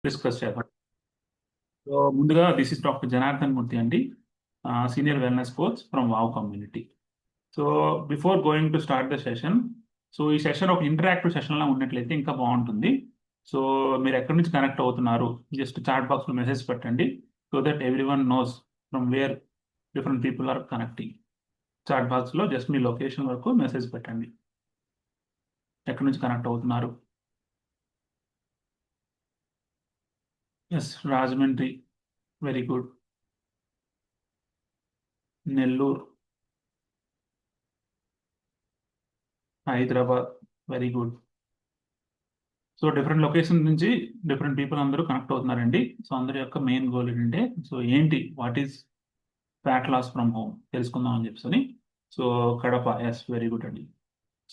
Discuss చేద్దాం. So ముందుగా this is doctor Janardhan Murthy అండి, senior wellness coach from wow community. So before going to start the session, so ఈ session ఒక interactive సెషన్లా ఉన్నట్లయితే ఇంకా బాగుంటుంది. సో మీరు ఎక్కడి నుంచి కనెక్ట్ అవుతున్నారు, జస్ట్ చాట్ బాక్స్లో మెసేజ్ పెట్టండి, so that everyone knows from where different people are connecting. Chat బాక్స్లో జస్ట్ మీ లొకేషన్ వరకు మెసేజ్ పెట్టండి, ఎక్కడి నుంచి కనెక్ట్ అవుతున్నారు. Yes, Rajahmundry, very good. Nellore, Hyderabad, very good. So different location నుంచి డిఫరెంట్ పీపుల్ అందరూ కనెక్ట్ అవుతున్నారండి. సో అందరి యొక్క మెయిన్ గోల్ ఏంటంటే, సో ఏంటి, what is fat loss from home తెలుసుకుందాం అని చెప్పి. So Kadapa, yes, very good అండి.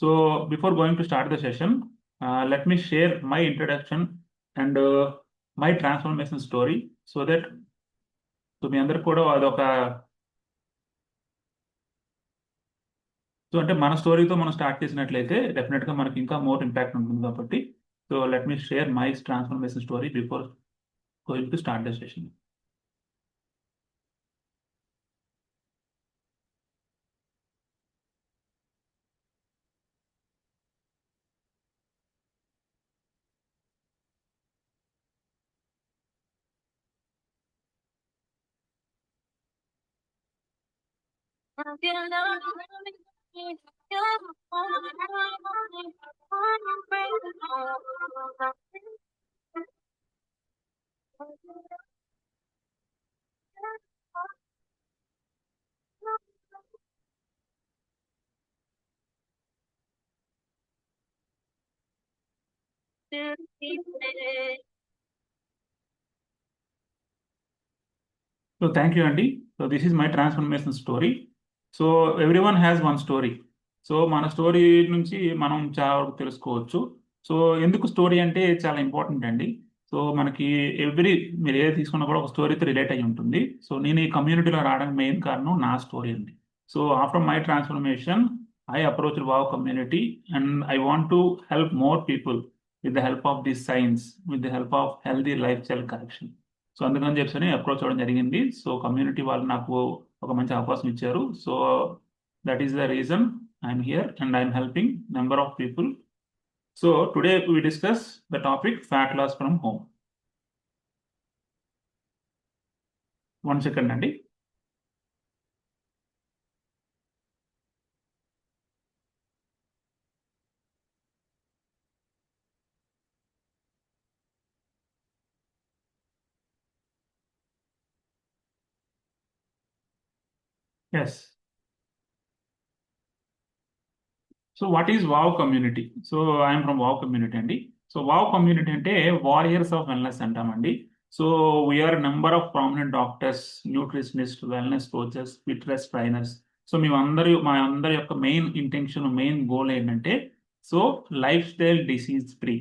So before going to start the session, let me share my introduction and my transformation story, so that so మీ అందరికి కూడా అదొక, సో అంటే మన స్టోరీతో మనం స్టార్ట్ చేసినట్లయితే డెఫినెట్గా మనకి ఇంకా మోర్ ఇంపాక్ట్ ఉంటుంది కాబట్టి. So let me share my transformation story before going to start the session. So thank you అండి. So this is my transformation story. So every one has one story. So మన story నుంచి మనం చాలా వరకు తెలుసుకోవచ్చు. So ఎందుకు story అంటే చాలా ఇంపార్టెంట్ అండి. సో మనకి మీరు ఏది తీసుకున్నా కూడా ఒక స్టోరీతో రిలేట్ అయి ఉంటుంది. సో నేను ఈ కమ్యూనిటీలో రావడానికి మెయిన్ కారణం నా స్టోరీ అండి. So after my transformation, I approach wow community and I want to help more people with the help of this science, with the help of healthy life style correction. So అందుకని చెప్పి approach అవ్వడం జరిగింది. So community వాళ్ళు నాకు ఒక మంచి అవకాశం ఇచ్చారు. So that is the reason I'm here and I'm helping number of people. So today we discuss the topic fat loss from home. 1 second అండి. ఎస్. సో వాట్ ఈస్ వావ్ community? So I'm from wow community అండి. So వావ్ community అంటే warriors of wellness అంటామండి. So we're number of prominent doctors, nutritionist, wellness coaches, fitness trainers. So మా అందరి యొక్క main intention, main goal ఏంటంటే, so life style disease free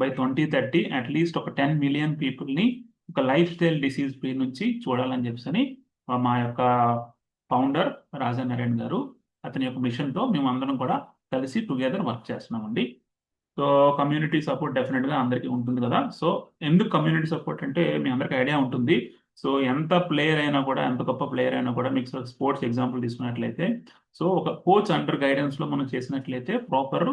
buy 2030 at least ఒక 10 million పీపుల్ని ఒక లైఫ్ స్టైల్ డిసీజ్ ఫ్రీ నుంచి చూడాలని చెప్పని మా యొక్క ఫౌండర్ రాజానారాయణ గారు, అతని యొక్క మిషన్తో మేము అందరం కూడా కలిసి టుగెదర్ వర్క్ చేస్తున్నామండి. సో కమ్యూనిటీ సపోర్ట్ డెఫినెట్గా అందరికీ ఉంటుంది కదా. సో ఎందుకు కమ్యూనిటీ సపోర్ట్ అంటే మీ అందరికీ ఐడియా ఉంటుంది. సో ఎంత ప్లేయర్ అయినా కూడా, ఎంత గొప్ప ప్లేయర్ అయినా కూడా, మీకు స్పోర్ట్స్ ఎగ్జాంపుల్ తీసుకున్నట్లయితే, సో ఒక కోచ్ అండర్ గైడెన్స్లో మనం చేసినట్లయితే ప్రాపర్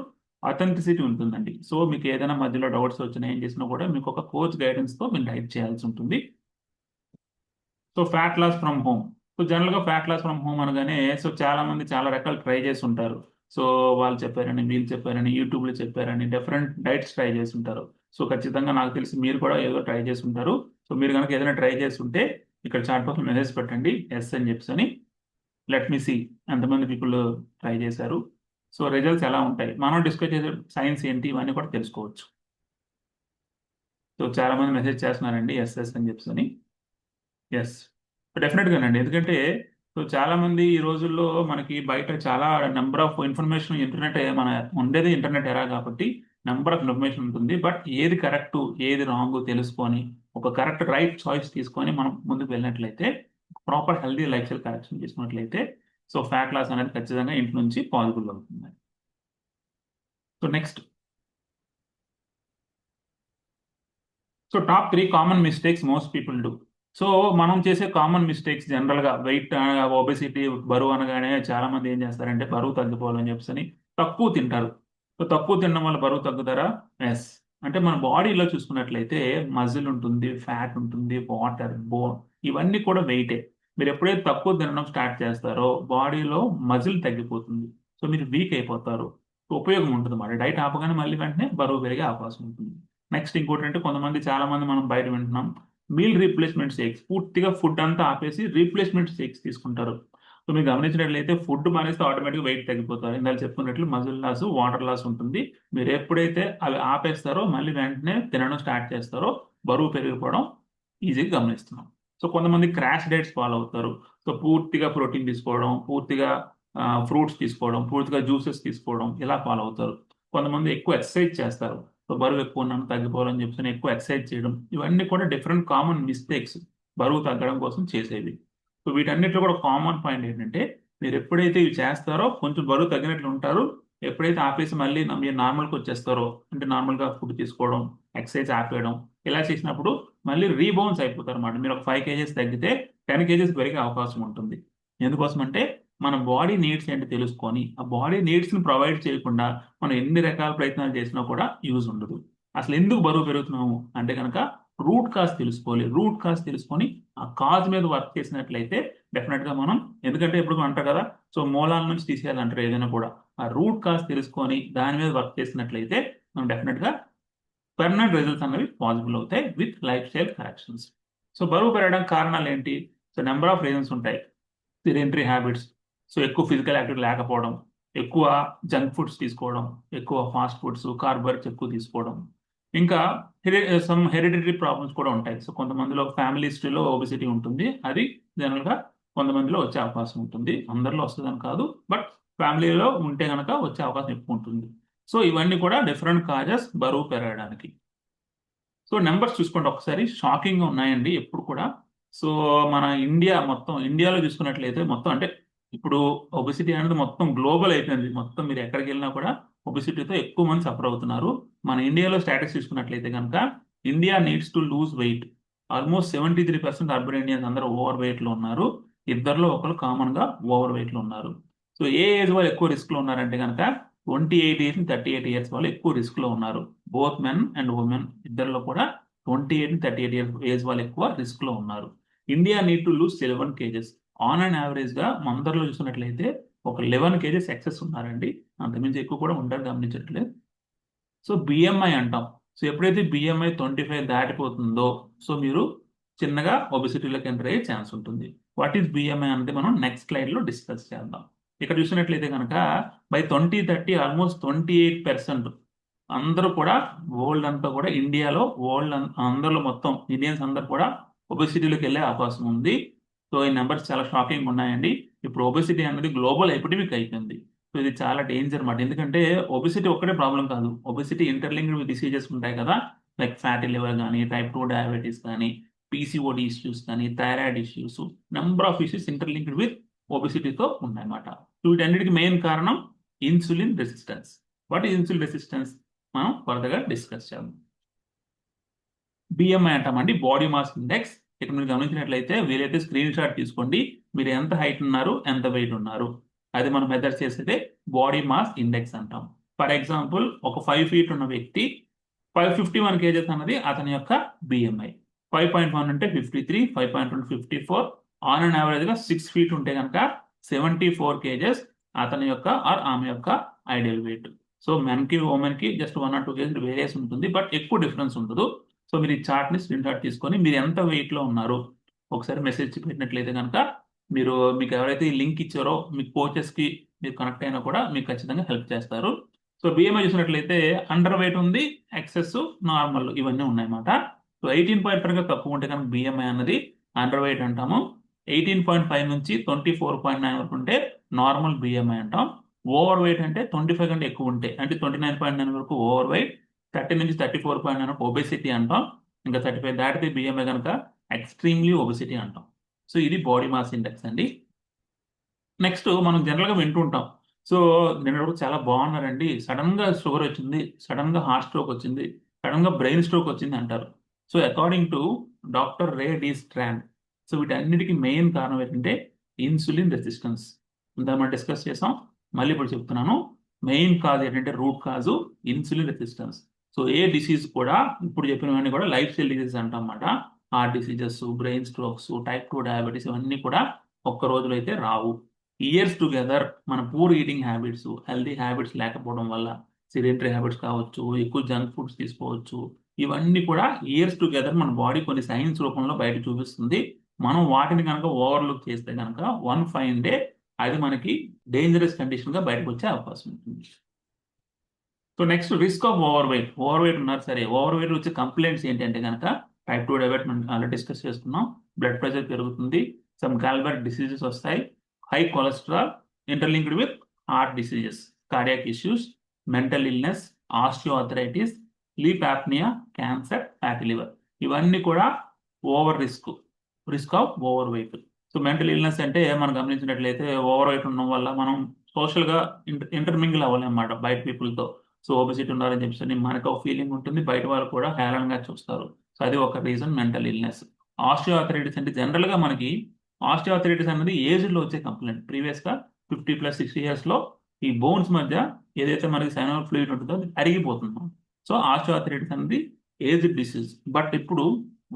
అథెంటిసిటీ ఉంటుందండి. సో మీకు ఏదైనా మధ్యలో డౌట్స్ వచ్చినా ఏం చేసినా కూడా మీకు ఒక కోచ్ గైడెన్స్తో మీరు గైడ్ చేయాల్సి ఉంటుంది. So fat loss from home. So జనరల్గా ఫ్యాట్ లాస్ ఫ్రమ్ హోమ్ అనగానే, సో చాలా మంది చాలా రకాలు ట్రై చేసి ఉంటారు. సో వాళ్ళు చెప్పారని, వీళ్ళు చెప్పారని, యూట్యూబ్లో చెప్పారని డిఫరెంట్ డైట్స్ ట్రై చేసి ఉంటారు. సో ఖచ్చితంగా నాకు తెలిసి మీరు కూడా ఏదో ట్రై చేసి ఉంటారు. సో మీరు కనుక ఏదైనా ట్రై చేసి ఉంటే ఇక్కడ చాట్ బాక్స్లో మెసేజ్ పెట్టండి, ఎస్ అని చెప్పి. లెట్ మీ సీ ఎంతమంది పీపుల్ ట్రై చేశారు, సో రిజల్ట్స్ ఎలా ఉంటాయి, మనం డిస్కస్ చేసే సైన్స్ ఏంటి, ఇవన్నీ కూడా తెలుసుకోవచ్చు. సో చాలా మంది మెసేజ్ చేస్తున్నారండి ఎస్ ఎస్ అని చెప్పి. ఎస్, డెఫినెట్గానండి. ఎందుకంటే సో చాలా మంది ఈ రోజుల్లో మనకి బయట చాలా నెంబర్ ఆఫ్ ఇన్ఫర్మేషన్, ఇంటర్నెట్, మన ఉండేది ఇంటర్నెట్ ఎరా కాబట్టి నెంబర్ ఆఫ్ ఇన్ఫర్మేషన్ ఉంటుంది. బట్ ఏది కరెక్ట్, ఏది రాంగ్ తెలుసుకొని ఒక కరెక్ట్ రైట్ చాయిస్ తీసుకొని మనం ముందుకు వెళ్ళినట్లయితే, proper healthy life style correction చేసుకున్నట్లయితే, సో ఫ్యాట్ లాస్ అనేది ఖచ్చితంగా ఇంటి నుంచి పాసిబుల్ అవుతుంది. So next, so top 3 common mistakes most people do. So మనం చేసే కామన్ మిస్టేక్స్ జనరల్గా వెయిట్, ఒబెసిటీ, బరువు అనగానే చాలా మంది ఏం చేస్తారంటే బరువు తగ్గిపోవాలని చెప్పేసి తక్కువ తింటారు. సో తక్కువ తినడం వల్ల బరువు తగ్గుతారా? ఎస్. అంటే మన బాడీలో చూసుకున్నట్లయితే మజిల్ ఉంటుంది, ఫ్యాట్ ఉంటుంది, వాటర్, బోన్, ఇవన్నీ కూడా వెయిటే. మీరు ఎప్పుడైతే తక్కువ తినడం స్టార్ట్ చేస్తారో బాడీలో మజిల్ తగ్గిపోతుంది. సో మీరు వీక్ అయిపోతారు. ఉపయోగం ఉంటుంది మరి డైట్ ఆపగానే మళ్ళీ వెంటనే బరువు పెరిగే అవకాశం ఉంటుంది. నెక్స్ట్ ఇంకోటి అంటే కొంతమంది చాలా మంది మనం బయట వింటున్నాం మీల్ రీప్లేస్మెంట్ షేక్స్, పూర్తిగా ఫుడ్ అంతా ఆపేసి రీప్లేస్మెంట్ షేక్స్ తీసుకుంటారు. సో మీరు గమనించినట్లయితే ఫుడ్ మానేస్తే ఆటోమేటిక్గా వెయిట్ తగ్గిపోతారు. ఇందాక చెప్పుకున్నట్లు మజిల్ లాస్, వాటర్ లాస్ ఉంటుంది. మీరు ఎప్పుడైతే అవి ఆపేస్తారో మళ్ళీ వెంటనే తినడం స్టార్ట్ చేస్తారో బరువు పెరిగిపోవడం ఈజీగా గమనిస్తున్నాం. సో కొంతమంది క్రాష్ డైట్స్ ఫాలో అవుతారు. సో పూర్తిగా ప్రోటీన్ తీసుకోవడం, పూర్తిగా ఫ్రూట్స్ తీసుకోవడం, పూర్తిగా జ్యూసెస్ తీసుకోవడం, ఇలా ఫాలో అవుతారు. కొంతమంది ఎక్కువ ఎక్సర్సైజ్ చేస్తారు. సో బరువు ఎక్కువ ఉన్నాను తగ్గిపోవాలని చెప్పి ఎక్కువ ఎక్సర్సైజ్ చేయడం, ఇవన్నీ కూడా డిఫరెంట్ కామన్ మిస్టేక్స్ బరువు తగ్గడం కోసం చేసేవి. సో వీటన్నిటిలో కూడా కామన్ పాయింట్ ఏంటంటే మీరు ఎప్పుడైతే ఇవి చేస్తారో కొంచెం బరువు తగ్గినట్లు ఉంటారు. ఎప్పుడైతే ఆపేసి మళ్ళీ మీరు నార్మల్కి వచ్చేస్తారో, అంటే నార్మల్గా ఫుడ్ తీసుకోవడం, ఎక్సర్సైజ్ ఆపేయడం, ఇలా చేసినప్పుడు మళ్ళీ రీబౌన్స్ అయిపోతారు అన్నమాట. మీరు ఒక 5 కేజెస్ తగ్గితే 10 కేజెస్ పెరిగే అవకాశం ఉంటుంది. ఎందుకోసం అంటే మన బాడీ నీడ్స్ ఏంటి తెలుసుకొని ఆ బాడీ నీడ్స్ని ప్రొవైడ్ చేయకుండా మనం ఎన్ని రకాల ప్రయత్నాలు చేసినా కూడా యూజ్ ఉండదు. అసలు ఎందుకు బరువు పెరుగుతున్నాము అంటే కనుక రూట్ కాజ్ తెలుసుకోవాలి. రూట్ కాజ్ తెలుసుకొని ఆ కాజ్ మీద వర్క్ చేసినట్లయితే డెఫినెట్గా మనం, ఎందుకంటే ఎప్పుడు అంటారు కదా, సో మూలాల నుంచి తీసేయాలంటారు ఏదైనా కూడా. ఆ రూట్ కాజ్ తెలుసుకొని దాని మీద వర్క్ చేసినట్లయితే మనం డెఫినెట్గా పర్మనెంట్ రిజల్ట్స్ అనేవి పాసిబుల్ అవుతాయి with life style corrections. So బరువు పెరగడానికి కారణాలు ఏంటి? సో నెంబర్ ఆఫ్ రీజన్స్ ఉంటాయి. సిడెంటరీ హ్యాబిట్స్, సో ఎక్కువ ఫిజికల్ యాక్టివిటీ లేకపోవడం, ఎక్కువ జంక్ ఫుడ్స్ తీసుకోవడం, ఎక్కువ ఫాస్ట్ ఫుడ్స్, కార్బోహైడ్రేట్స్ ఎక్కువ తీసుకోవడం, ఇంకా సమ్ హెరిడిటరీ ప్రాబ్లమ్స్ కూడా ఉంటాయి. సో కొంతమందిలో ఫ్యామిలీ హిస్టరీలో ఒబెసిటీ ఉంటుంది. అది జనరల్గా కొంతమందిలో వచ్చే అవకాశం ఉంటుంది. అందరిలో వస్తుందని కాదు, బట్ ఫ్యామిలీలో ఉంటే కనుక వచ్చే అవకాశం ఎక్కువ ఉంటుంది. సో ఇవన్నీ కూడా డిఫరెంట్ కాజెస్ బరువు పెరగడానికి. సో నెంబర్స్ చూసుకోండి ఒకసారి, షాకింగ్గా ఉన్నాయండి ఎప్పుడు కూడా. సో మన ఇండియాలో చూసుకున్నట్లయితే మొత్తం అంటే ఇప్పుడు ఒబెసిటీ అనేది మొత్తం గ్లోబల్ అయిపోయింది. మొత్తం మీరు ఎక్కడికి వెళ్ళినా కూడా ఒబెసిటీతో ఎక్కువ మంది సఫర్ అవుతున్నారు. మన ఇండియాలో స్టాటిస్ చూసుకున్నట్లయితే కనుక India needs to lose weight. Almost 73% urban Indians అందరూ ఓవర్ వెయిట్లో ఉన్నారు. ఇద్దరిలో ఒకరు కామన్గా ఓవర్ వెయిట్లో ఉన్నారు. సో ఏ ఏజ్ వాళ్ళు ఎక్కువ రిస్క్లో ఉన్నారంటే కనుక 28 ఇయర్స్ 38 ఇయర్స్ వాళ్ళు ఎక్కువ రిస్క్లో ఉన్నారు. బోత్ మెన్ అండ్ ఉమెన్ ఇద్దరిలో కూడా 28 38 ఇయర్స్ ఏజ్ వాళ్ళు ఎక్కువ రిస్క్లో ఉన్నారు. India need to lose 11 kgs. On and యావరేజ్గా మందరిలో చూసినట్లయితే ఒక 11 కేజెస్ ఎక్సెస్ ఉన్నారండి. అంతకుమించి ఎక్కువ కూడా ఉంటారు, గమనించట్లేదు. సో బిఎంఐ అంటాం. సో ఎప్పుడైతే బిఎంఐ 25 దాటిపోతుందో సో మీరు చిన్నగా ఒబెసిటీలోకి ఎంటర్ అయ్యే ఛాన్స్ ఉంటుంది. వాట్ ఈస్ బిఎంఐ అనేది మనం నెక్స్ట్ స్లైడ్లో డిస్కస్ చేద్దాం. ఇక్కడ చూసినట్లయితే కనుక బై 2030 ఆల్మోస్ట్ 28% అందరూ కూడా వరల్డ్ అంతా కూడా ఇండియాలో అందరిలో మొత్తం ఇండియన్స్ అందరూ కూడా ఒబెసిటీలోకి వెళ్ళే అవకాశం ఉంది. సో ఈ నెంబర్స్ చాలా షాకింగ్ ఉన్నాయండి. ఇప్పుడు ఒబెసిటీ అనేది గ్లోబల్ ఎపిడమిక్ అయిపోయింది. సో ఇది చాలా డేంజర్ అన్నమాట. ఎందుకంటే ఒబెసిటీ ఒక్కటే ప్రాబ్లం కాదు. ఒబెసిటీ ఇంటర్లింక్డ్ డిసీజెస్ ఉంటాయి కదా, లైక్ ఫ్యాటీ లివర్ కానీ, టైప్ 2 డయాబెటీస్ కానీ, పీసీఓడి ఇష్యూస్ కానీ, thyroid issues, number of issues interlinked with ఒబెసిటీతో ఉన్నాయన్నమాట. వీటన్నిటికి మెయిన్ కారణం insulin resistance. What is insulin resistance మనం ఫర్దర్గా డిస్కస్ చేద్దాం. బిఎంఐ అంటామండి, బాడీ మాస్ ఇండెక్స్. ఇక్కడ మీరు గమనించినట్లయితే వీలైతే స్క్రీన్ షాట్ తీసుకోండి. మీరు ఎంత హైట్ ఉన్నారు, ఎంత వెయిట్ ఉన్నారు, అది మనం మెజర్ చేసేదే బాడీ మాస్ ఇండెక్స్ అంటాం. ఫర్ ఎగ్జాంపుల్ ఒక 5 feet ఉన్న వ్యక్తి 551 కేజెస్ అన్నది అతని యొక్క బిఎంఐ. 5.1 అంటే 53, 5.2 54, ఆన్ అండ్ యావరేజ్గా 6 feet ఉంటే కనుక 74 కేజెస్ అతని యొక్క ఆర్ ఆమె యొక్క ఐడియల్ వెయిట్. సో మెన్కి ఉమెన్కి జస్ట్ 1 or 2 కేజెస్ వేరియస్ ఉంటుంది, బట్ ఎక్కువ డిఫరెన్స్ ఉండదు. సో మీరు ఈ చార్ట్ని స్క్రీన్ షాట్ తీసుకొని మీరు ఎంత వెయిట్లో ఉన్నారు ఒకసారి మెసేజ్ పెట్టినట్లయితే కనుక మీకు ఎవరైతే ఈ లింక్ ఇచ్చారో మీ కోచెస్కి మీరు కనెక్ట్ అయినా కూడా మీకు ఖచ్చితంగా హెల్ప్ చేస్తారు. సో బిఎంఐ చూసినట్లయితే అండర్ వెయిట్ ఉంది, ఎక్సెస్, నార్మల్, ఇవన్నీ ఉన్నాయన్నమాట. సో 18.5 తక్కువ ఉంటే కనుక బిఎంఐ అన్నది అండర్ వెయిట్ అంటాము. 18.5 నుంచి 24.9 వరకు ఉంటే నార్మల్ బిఎంఐ అంటాం. ఓవర్ వెయిట్ అంటే 25 కంటే ఎక్కువ ఉంటే అంటే 29.9 వరకు ఓవర్ వెయిట్, 30 నుంచి 34.9 వరకు ఒబెసిటీ అంటాం. ఇంకా 35 దాటితే బిఎంఐ కనుక ఎక్స్ట్రీమ్లీ ఒబెసిటీ అంటాం. సో ఇది బాడీ మాస్ ఇండెక్స్ అండి. నెక్స్ట్ మనం జనరల్గా వింటుంటాం, సో నిన్న చాలా బాగున్నారండి, సడన్గా షుగర్ వచ్చింది, సడన్గా హార్ట్ స్ట్రోక్ వచ్చింది, సడన్గా బ్రెయిన్ స్ట్రోక్ వచ్చింది అంటారు. So according to doctor Ray D Strand, so వీటన్నిటికీ మెయిన్ కారణం ఏంటంటే ఇన్సులిన్ రెసిస్టెన్స్. ఇందా మనం డిస్కస్ చేసాం, మళ్ళీ ఇప్పుడు చెప్తున్నాను. మెయిన్ కాజ్ ఏంటంటే రూట్ కాజు ఇన్సులిన్ రెసిస్టెన్స్. సో ఏ డిసీజ్ కూడా ఇప్పుడు చెప్పినవన్నీ కూడా లైఫ్ స్టైల్ డిసీజ్ అంటాం అన్నమాట. Heart diseases, brain strokes, type 2 diabetes ఇవన్నీ కూడా ఒక్క రోజులో అయితే రావు. ఇయర్స్ టుగెదర్ మన poor eating habits, healthy habits లేకపోవడం వల్ల, సిడెంటరీ హ్యాబిట్స్ కావచ్చు, ఎక్కువ జంక్ ఫుడ్స్ తీసుకోవచ్చు, ఇవన్నీ కూడా ఇయర్స్ టుగెదర్ మన బాడీ కొన్ని సైన్స్ రూపంలో బయట చూపిస్తుంది. మనం వాటిని కనుక ఓవర్లుక్ చేస్తే కనుక వన్ ఫైన్ డే అది మనకి డేంజరస్ కండిషన్ గా బయటకు వచ్చే అవకాశం ఉంటుంది. So next risk of overweight. Overweight ఉన్నారు సరే, ఓవర్ వెయిట్ వచ్చే కంప్లైంట్స్ ఏంటంటే కనుక టైప్ 2 డయాబెటీస్ మనం ఆల్రెడీ డిస్కస్ చేసుకున్నాం. బ్లడ్ ప్రెషర్ పెరుగుతుంది, సమ్ గాల్బర్ డిసీజెస్ వస్తాయి, high cholesterol interlinked with heart diseases, cardiac issues, mental illness, osteoarthritis, sleep apnea, cancer, fatty liver, ఇవన్నీ కూడా over risk of overweight. So mental illness అంటే మనం గమనించినట్లయితే over weight ఉండడం వల్ల మనం సోషల్ గా ఇంటర్మింగిల్ అవ్వలేమన్నమాట బయట పీపుల్తో. సో ఒబెసిటీ ఉన్నారని చెప్పేసి మనకు ఒక ఫీలింగ్ ఉంటుంది, బయట వాళ్ళు కూడా హేళనగా చూస్తారు. సో అది ఒక రీజన్ మెంటల్ ఇల్నెస్. ఆస్టియోఆర్థరైటిస్ అంటే జనరల్ గా మనకి ఆస్టియోఆర్థరైటిస్ అనేది ఏజ్ లో వచ్చే కంప్లైంట్. ప్రీవియస్ గా 50+ 60 years లో ఈ బోన్స్ మధ్య ఏదైతే మనకి సైనల్ ఫ్లూయిడ్ ఉంటుందో అది అరిగిపోతుంది. సో ఆస్టియోఆర్థరైటిస్ అనేది ఏజ్ డిసీజ్. బట్ ఇప్పుడు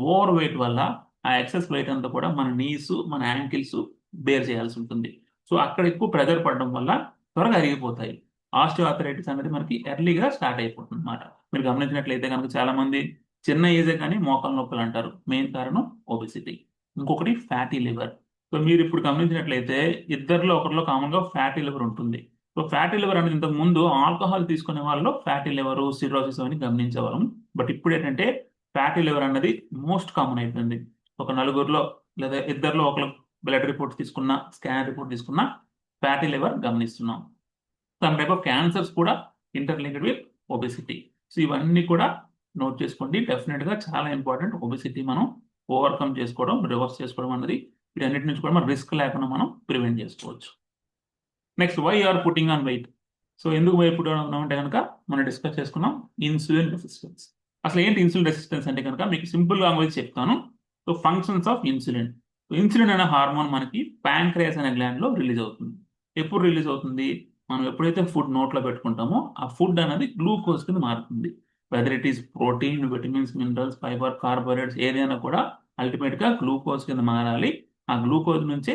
ఓవర్ వెయిట్ వల్ల ఆ ఎక్సెస్ వెయిట్ అంతా కూడా మన నీస్, మన యాంకిల్స్ బేర్ చేయాల్సి ఉంటుంది. సో అక్కడ ఎక్కువ ప్రెజర్ పడడం వల్ల త్వరగా అరిగిపోతాయి. ఆస్టియోఆర్థరైటిస్ అనేది మనకి ఎర్లీగా స్టార్ట్ అయిపోతుంది అనమాట. మీరు గమనించినట్లయితే కనుక చాలా మంది చిన్న ఏజే కానీ మోకాలు నొప్పులు అంటారు. మెయిన్ కారణం ఒబెసిటీ. ఇంకొకటి ఫ్యాటీ లివర్. సో మీరు ఇప్పుడు గమనించినట్లయితే ఇద్దరిలో ఒకరిలో కామన్ గా ఫ్యాటీ లివర్ ఉంటుంది. సో ఫ్యాటీ లివర్ అనేది ఇంతకు ముందు ఆల్కహాల్ తీసుకునే వాళ్ళలో ఫ్యాటీ లివర్, సిరోసిస్ అని గమనించేవాళ్ళం. బట్ ఇప్పుడు ఏంటంటే ఫ్యాటీ లివర్ అన్నది మోస్ట్ కామన్ అయిపోయింది. ఒక నలుగురిలో లేదా ఇద్దరిలో ఒకరు బ్లడ్ రిపోర్ట్ తీసుకున్నా, స్కాన్ రిపోర్ట్ తీసుకున్నా ఫ్యాటీ లివర్ గమనిస్తున్నాం. సమ్ టైప్ ఆఫ్ క్యాన్సర్స్ కూడా ఇంటర్లింక్డ్ విత్ ఒబెసిటీ. సో ఇవన్నీ కూడా నోట్ చేసుకోండి. డెఫినెట్ గా చాలా ఇంపార్టెంట్. ఒబెసిటీ మనం ఓవర్కమ్ చేసుకోవడం, రివర్స్ చేసుకోవడం అన్నది వీటన్నిటి నుంచి కూడా మనం రిస్క్ లేకుండా మనం ప్రివెంట్ చేసుకోవచ్చు. Next, why are putting on weight. So ఎందుకు భయపడుతున్నాం అంటే కనుక మనం డిస్కస్ చేసుకున్నాం ఇన్సులిన్ రెసిస్టెన్స్. అసలు ఏంటి ఇన్సులిన్ రెసిస్టెన్స్ అంటే కనుక మీకు సింపుల్ లాంగ్వేజ్ చెప్తాను. So functions of insulin. Insulin అనే హార్మోన్ మనకి ప్యాంక్రియాస్ అనే గ్లాండ్ లో రిలీజ్ అవుతుంది. ఎప్పుడు రిలీజ్ అవుతుంది? మనం ఎప్పుడైతే ఫుడ్ నోట్లో పెట్టుకుంటామో ఆ ఫుడ్ అనేది గ్లూకోజ్ కింద మారుతుంది. Whether it is protein, vitamins, minerals, fibre, carbohydrates ఏదైనా కూడా అల్టిమేట్ గా గ్లూకోజ్ కింద మారాలి. ఆ గ్లూకోజ్ నుంచే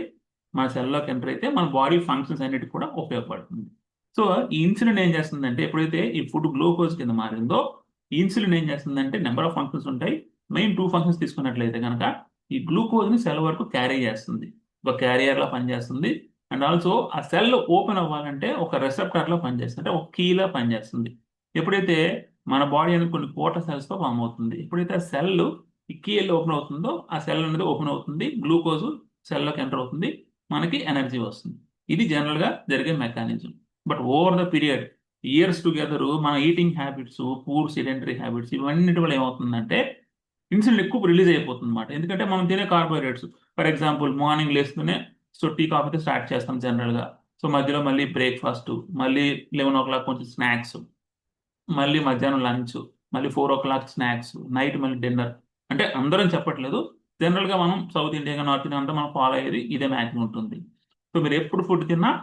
మన సెల్లోకి ఎంటర్ అయితే మన బాడీ ఫంక్షన్స్ అన్నిటికి కూడా ఉపయోగపడుతుంది. సో ఈ ఇన్సులిన్ ఏం చేస్తుందంటే ఎప్పుడైతే ఈ ఫుడ్ గ్లూకోజ్ కింద మారిందో ఈ ఇన్సులిన్ ఏం చేస్తుందంటే నెంబర్ ఆఫ్ ఫంక్షన్స్ ఉంటాయి. మెయిన్ 2 ఫంక్షన్స్ తీసుకున్నట్లయితే కనుక ఈ గ్లూకోజ్ ని సెల్ వరకు క్యారీ చేస్తుంది, ఒక క్యారియర్ లా పనిచేస్తుంది. అండ్ ఆల్సో ఆ సెల్ ఓపెన్ అవ్వాలంటే ఒక రెసెప్టర్ లా పనిచేస్తుంది, అంటే ఒక కీలా పనిచేస్తుంది. ఎప్పుడైతే మన బాడీ అనేది కొన్ని కోట్ల సెల్స్ తో ఫామ్ అవుతుంది, ఎప్పుడైతే ఆ సెల్ ఈ కీ ఓపెన్ అవుతుందో ఆ సెల్ అనేది ఓపెన్ అవుతుంది, గ్లూకోజ్ సెల్లోకి ఎంటర్ అవుతుంది, మనకి ఎనర్జీ వస్తుంది. ఇది జనరల్ గా జరిగే mechanism. But over the period years together మన eating habits, poor sedentary habits ఇవన్నిటి వల్ల ఏమవుతుందంటే ఇన్సులిన్ ఎక్కువ రిలీజ్ అయిపోతుంది అనమాట. ఎందుకంటే మనం తినే కార్బోహైడ్రేట్స్, ఫర్ ఎగ్జాంపుల్ మార్నింగ్ లేస్తూనే సో టీ కాఫీతో స్టార్ట్ చేస్తాం జనరల్ గా. సో మధ్యలో మళ్ళీ బ్రేక్ఫాస్ట్, మళ్ళీ 11 o'clock కొంచెం స్నాక్స్, మళ్ళీ మధ్యాహ్నం లంచ్, మళ్ళీ 4 o'clock స్నాక్స్, నైట్ మళ్ళీ డిన్నర్. అంటే అందరం చెప్పట్లేదు, జనరల్ గా మనం సౌత్ ఇండియా, నార్త్ ఇండియా అంతా మనం ఫాలో అయ్యేది ఇదే మ్యాక్సిమం ఉంటుంది. సో మీరు ఎప్పుడు ఫుడ్ తిన్నా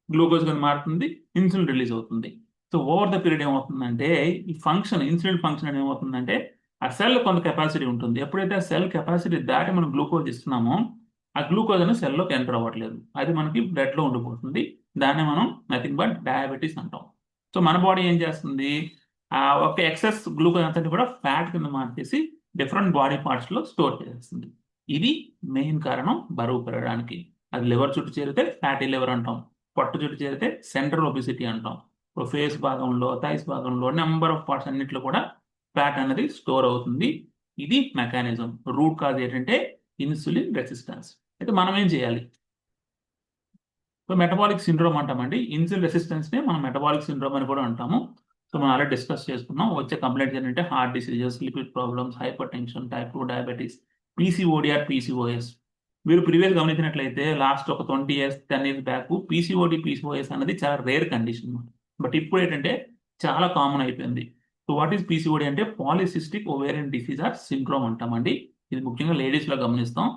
గ్లూకోజ్ కింద మారుతుంది, ఇన్సులిన్ రిలీజ్ అవుతుంది. సో ఓవర్ ద పీరియడ్ ఏమవుతుందంటే ఈ ఫంక్షన్, ఇన్సులిన్ ఫంక్షన్ అనేది ఏమవుతుందంటే ఆ సెల్ కొంత కెపాసిటీ ఉంటుంది. ఎప్పుడైతే ఆ సెల్ కెపాసిటీ దాటి మనం గ్లూకోజ్ ఇస్తున్నామో ఆ గ్లూకోజ్ అనేది సెల్లోకి ఎంటర్ అవ్వట్లేదు, అది మనకి బ్లడ్ లో ఉండిపోతుంది. దాన్ని మనం నథింగ్ బట్ డయాబెటీస్ అంటాం. సో మన బాడీ ఏం చేస్తుంది, ఆ ఒక ఎక్సెస్ గ్లూకోజ్ అంతా కూడా ఫ్యాట్ కింద మార్చేసి డిఫరెంట్ బాడీ పార్ట్స్ లో స్టోర్ చేస్తుంది. ఇది మెయిన్ కారణం బరువు పెరగడానికి. అది లివర్ చుట్టూ చేరితే ఫ్యాటీ లివర్ అంటాం, పొట్ట చుట్టూ చేరితే సెంట్రల్ ఒబిసిటీ అంటాం. ఇప్పుడు ఫేస్ భాగంలో, థైస్ భాగంలో, నెంబర్ ఆఫ్ పార్ట్స్ అన్నింటిలో కూడా ఫ్యాట్ అనేది స్టోర్ అవుతుంది. ఇది మెకానిజం. రూట్ కాజ్ ఏంటంటే ఇన్సులిన్ రెసిస్టెన్స్. అయితే మనం ఏం చేయాలి? సో మెటబాలిక్ సిండ్రోమ్ అంటామండి. ఇన్సులిన్ రెసిస్టెన్స్ ని మనం మెటబాలిక్ సిండ్రోమ్ అని కూడా అంటాము. సో మనం ఆల్రెడీ డిస్కస్ చేసుకున్నాం. వచ్చే కంప్లైంట్స్ ఏంటంటే heart diseases, lipid problems, hyper tension, type 2 diabetes, PCOD are PCOS. మీరు ప్రీవియస్ గమనించినట్లయితే లాస్ట్ ఒక 20 years 10 years back PCOD, PCOS అనేది చాలా రేర్ కండిషన్. బట్ ఇప్పుడు ఏంటంటే చాలా కామన్ అయిపోయింది. సో వాట్ ఈస్ పీసీఓడి అంటే polycystic ovarian disease are syndrome అంటామండి. ఇది ముఖ్యంగా లేడీస్ లో గమనిస్తాం.